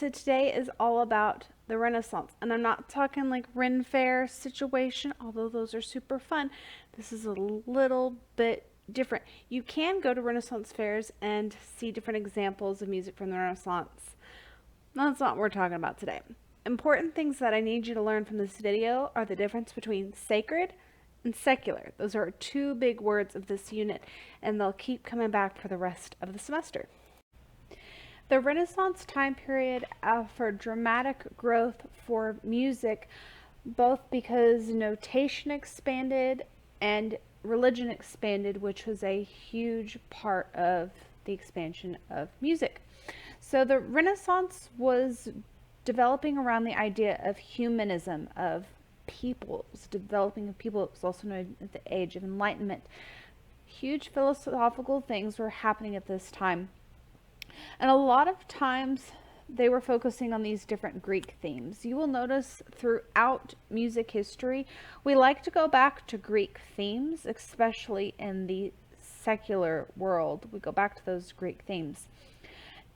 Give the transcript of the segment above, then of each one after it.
episode today is all about the Renaissance. And I'm not talking like Ren Fair situation, although those are super fun. This is a little bit different. You can go to Renaissance fairs and see different examples of music from the Renaissance. That's not what we're talking about today. Important things that I need you to learn from this video are the difference between sacred and secular. Those are two big words of this unit, and they'll keep coming back for the rest of the semester. The Renaissance time period offered dramatic growth for music, both because notation expanded and religion expanded, which was a huge part of the expansion of music. So the Renaissance was developing around the idea of humanism, of peoples, developing of people. It was also known as the Age of Enlightenment. Huge philosophical things were happening at this time. And a lot of times they were focusing on these different Greek themes. You will notice throughout music history, we like to go back to Greek themes, especially in the secular world. We go back to those Greek themes.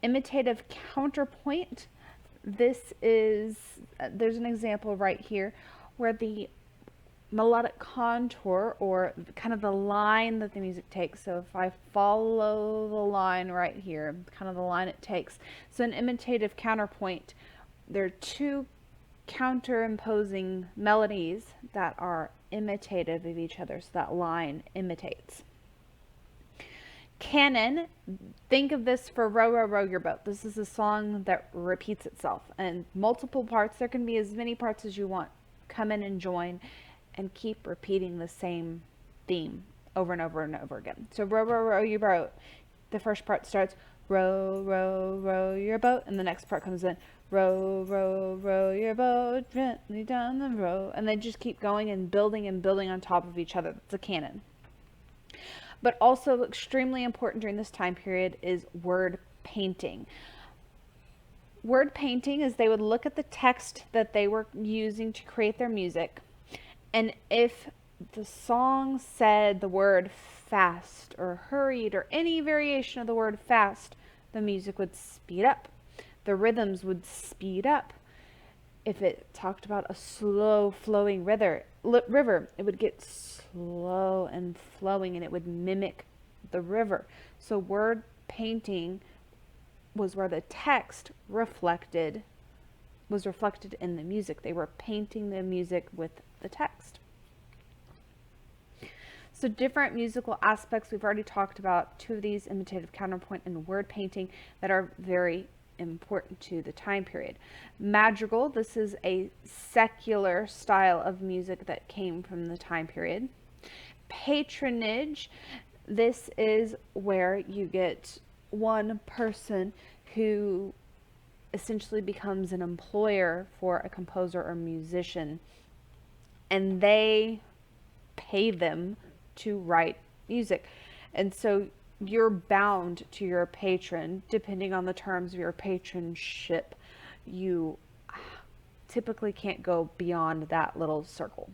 Imitative counterpoint. There's an example right here where the melodic contour, or kind of the line that the music takes. So if I follow the line right here, kind of the line it takes. So an imitative counterpoint, there are two counterimposing melodies that are imitative of each other. So that line imitates. Canon, think of this for Row, Row, Row Your Boat. This is a song that repeats itself and multiple parts. There can be as many parts as you want. Come in and join and keep repeating the same theme over and over and over again. So row, row, row your boat. The first part starts, row, row, row your boat. And the next part comes in, row, row, row your boat gently down the road. And they just keep going and building on top of each other. That's a canon. But also extremely important during this time period is word painting. Word painting is they would look at the text that they were using to create their music. And if the song said the word fast or hurried or any variation of the word fast, the music would speed up. The rhythms would speed up. If it talked about a slow flowing river, it would get slow and flowing and it would mimic the river. So word painting was where the text was reflected in the music. They were painting the music with the text. So different musical aspects. We've already talked about two of these, imitative counterpoint and word painting, that are very important to the time period. Madrigal, this is a secular style of music that came from the time period. Patronage, this is where you get one person who essentially becomes an employer for a composer or musician, and they pay them to write music. And so you're bound to your patron depending on the terms of your patronship. You typically can't go beyond that little circle.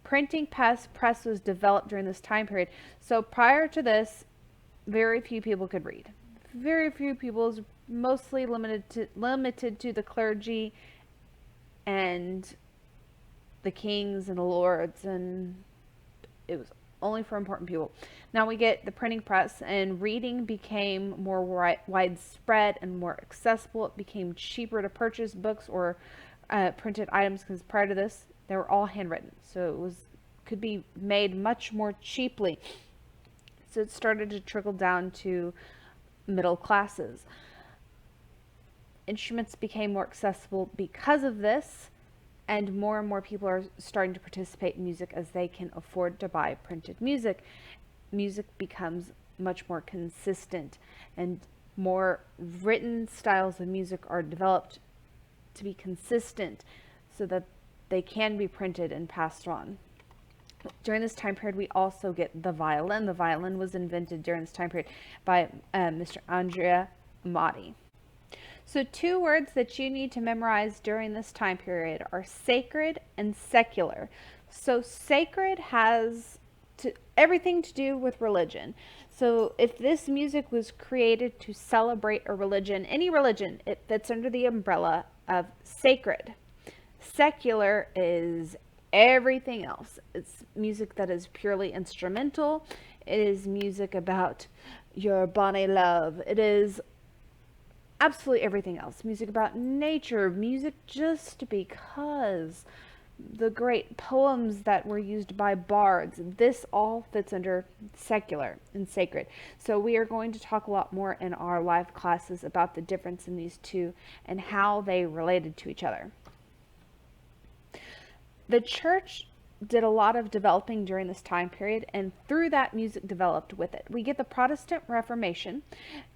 Printing press was developed during this time period. So prior to this, very few people could read. Very few people, is mostly limited to the clergy and the kings and the lords, and it was only for important people. Now we get the printing press, and reading became more widespread and more accessible. It became cheaper to purchase books or printed items, because prior to this they were all handwritten, so it could be made much more cheaply. So it started to trickle down to middle classes. Instruments became more accessible because of this, and more people are starting to participate in music as they can afford to buy printed music. Music becomes much more consistent, and more written styles of music are developed to be consistent so that they can be printed and passed on. During this time period, we also get the violin. The violin was invented during this time period by Mr. Andrea Amati. So two words that you need to memorize during this time period are sacred and secular. So sacred has everything to do with religion. So if this music was created to celebrate a religion, any religion, it fits under the umbrella of sacred. Secular is everything else. It's music that is purely instrumental. It is music about your bonny love. It is absolutely everything else. Music about nature, music just because, the great poems that were used by bards. This all fits under secular and sacred. So we are going to talk a lot more in our live classes about the difference in these two and how they related to each other. The church did a lot of developing during this time period, and through that, music developed with it. We get the Protestant Reformation,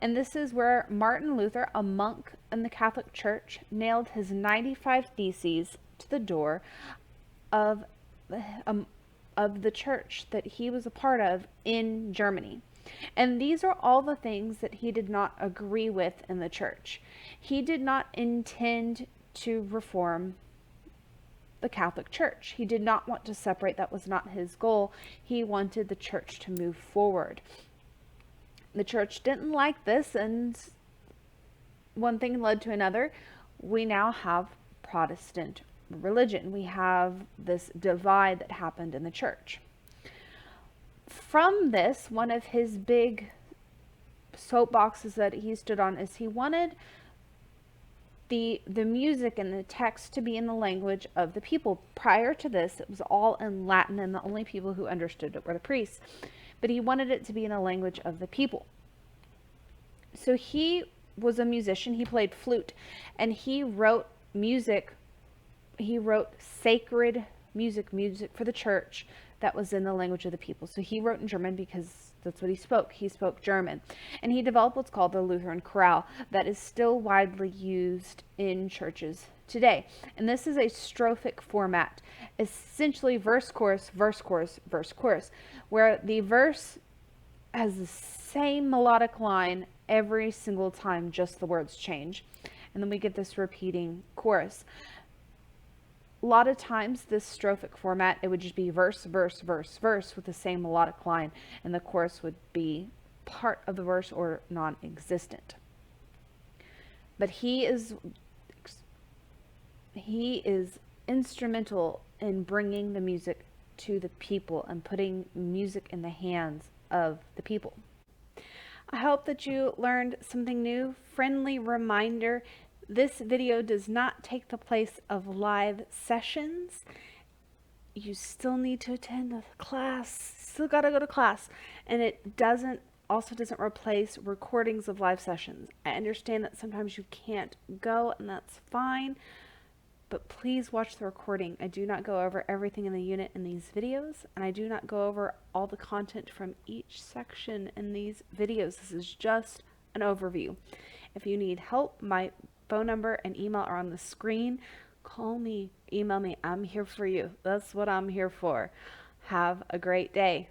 and this is where Martin Luther, a monk in the Catholic Church, nailed his 95 Theses to the door of the church that he was a part of in Germany. And these are all the things that he did not agree with in the church. He did not intend to reform the Catholic Church. He did not want to separate. That was not his goal. He wanted the church to move forward. The church didn't like this, and one thing led to another. We now have Protestant religion. We have this divide that happened in the church. From this, one of his big soapboxes that he stood on is he wanted the music and the text to be in the language of the people. Prior to this, it was all in Latin, and the only people who understood it were the priests. But he wanted it to be in the language of the people. So he was a musician. He played flute, and he wrote music. He wrote sacred music for the church that was in the language of the people. So he wrote in German because that's what he spoke. He spoke German. And he developed what's called the Lutheran chorale that is still widely used in churches today. And this is a strophic format, essentially verse, chorus, verse, chorus, verse, chorus, where the verse has the same melodic line every single time, just the words change. And then we get this repeating chorus. A lot of times this strophic format, it would just be verse, verse, verse, verse with the same melodic line, and the chorus would be part of the verse or non-existent. But he is instrumental in bringing the music to the people and putting music in the hands of the people. I hope that you learned something new. Friendly reminder, this video does not take the place of live sessions. You still need to attend a class. Still got to go to class. And it doesn't replace recordings of live sessions. I understand that sometimes you can't go, and that's fine. But please watch the recording. I do not go over everything in the unit in these videos, and I do not go over all the content from each section in these videos. This is just an overview. If you need help, my phone number and email are on the screen. Call me, email me. I'm here for you. That's what I'm here for. Have a great day.